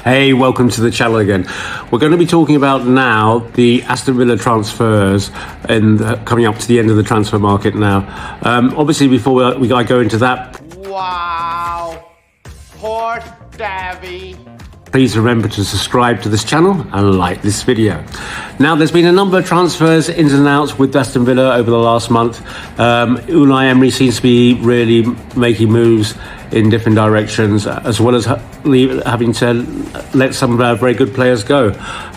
Hey, welcome to the channel again. We're going to be talking about now the Aston Villa transfers and coming up to the end of the transfer market now. Obviously, before we go into that, wow, poor Davy. Please remember to subscribe to this channel and like this video. Now, there's been a number of transfers ins and outs with Aston Villa over the last month. Unai Emery seems to be really making moves in different directions, as well as having to let some very good players go,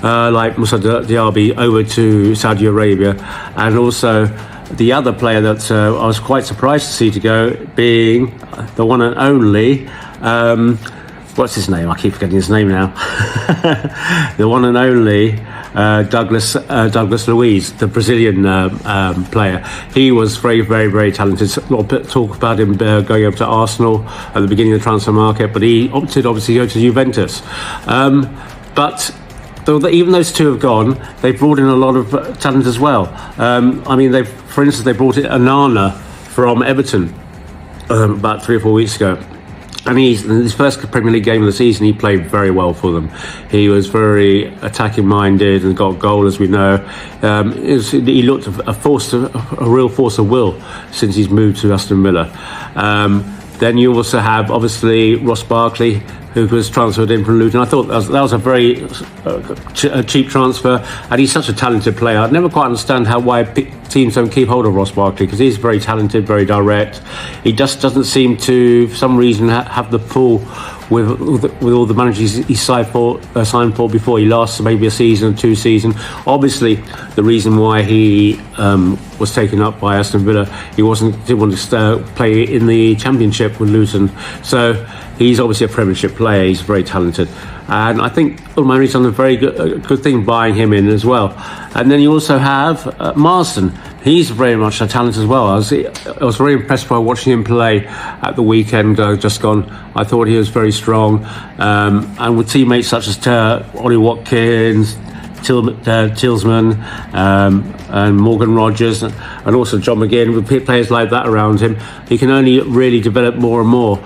like Moussa Diaby over to Saudi Arabia, and also the other player that I was quite surprised to see to go being the one and only. What's his name? I keep forgetting his name now. The one and only Douglas Luiz, the Brazilian player. He was very talented. A lot of talk about him going up to Arsenal at the beginning of the transfer market, but he opted obviously to go to Juventus. But even those two have gone, they've brought in a lot of talent as well. For instance, they brought in Onana from Everton about 3 or 4 weeks ago. And in his first Premier League game of the season, he played very well for them. He was very attacking-minded and got a goal, as we know. He looked a real force of will since he's moved to Aston Villa. Then you also have, obviously, Ross Barkley, who was transferred in from Luton. I thought that was a very cheap transfer, and he's such a talented player. I'd never quite understand why teams don't keep hold of Ross Barkley, because he's very talented, very direct. He just doesn't seem to, for some reason, have the pull with all the managers he signed for before. He lasts maybe a season or 2 seasons. Obviously, the reason why he was taken up by Aston Villa, he didn't want to play in the Championship with Luton. So he's obviously a Premiership player. He's very talented, and I think Ulmer's done a very good thing buying him in as well. And then you also have Marston. He's very much a talent as well. I was very impressed by watching him play at the weekend just gone. I thought he was very strong, and with teammates such as Ollie Watkins, Tillsman, and Morgan Rogers, and also John McGinn, with players like that around him, he can only really develop more and more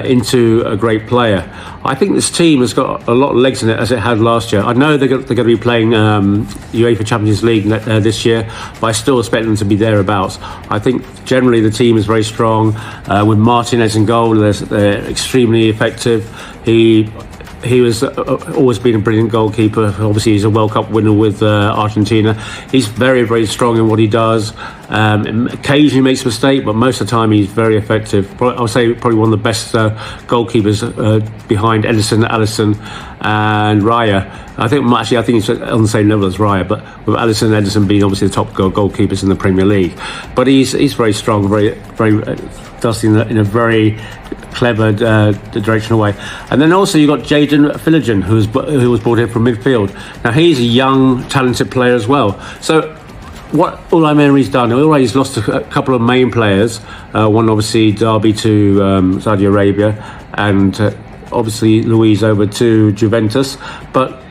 into a great player. I think this team has got a lot of legs in it, as it had last year. I know they're going to be playing UEFA Champions League this year, but I still expect them to be thereabouts. I think generally the team is very strong. With Martinez in goal, they're extremely effective. He was always been a brilliant goalkeeper. Obviously, he's a World Cup winner with Argentina. He's very strong in what he does. Occasionally makes a mistake, but most of the time he's very effective. I'll say probably one of the best goalkeepers behind Edison, Alisson, and Raya. I think he's on the same level as Raya, but with Alisson and Edison being obviously the top goalkeepers in the Premier League. But he's very strong, very does in a very clever directional way. And then also you got Jadon Philogene, who was brought in from midfield. Now he's a young, talented player as well. So what Unai Emery's done, he's lost a couple of main players. One obviously Derby to Saudi Arabia, and obviously Luiz over to Juventus. But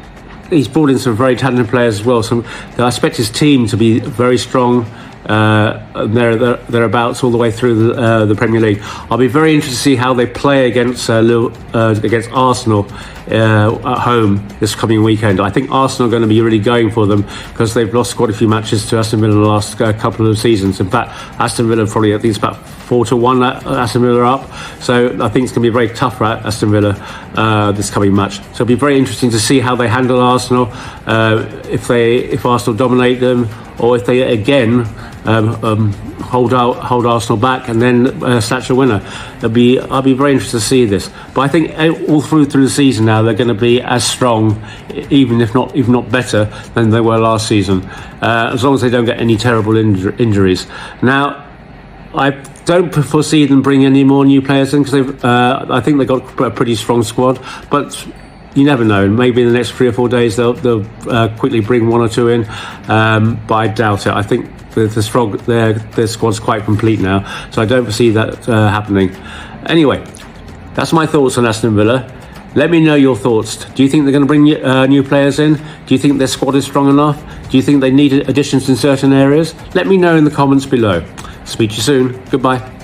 he's brought in some very talented players as well. So I expect his team to be very strong. Thereabouts all the way through the Premier League. I'll be very interested to see how they play against Arsenal at home this coming weekend. I think Arsenal are going to be really going for them, because they've lost quite a few matches to Aston Villa in the last couple of seasons. In fact, Aston Villa probably, I think it's about 4-1 Aston Villa are up. So I think it's going to be very tough for Aston Villa this coming match. So it'll be very interesting to see how they handle Arsenal, if Arsenal dominate them, or if they again hold Arsenal back and then snatch a winner. I'll be very interested to see this. But I think all through the season now they're going to be as strong, even if not better than they were last season, as long as they don't get any terrible injuries. Now, I don't foresee them bringing any more new players in, because I think they've got a pretty strong squad, but you never know. Maybe in the next 3 or 4 days they'll quickly bring 1 or 2 in, but I doubt it. I think their squad's quite complete now, so I don't foresee that happening. Anyway, that's my thoughts on Aston Villa. Let me know your thoughts. Do you think they're going to bring new players in? Do you think their squad is strong enough? Do you think they need additions in certain areas? Let me know in the comments below. Speak to you soon. Goodbye.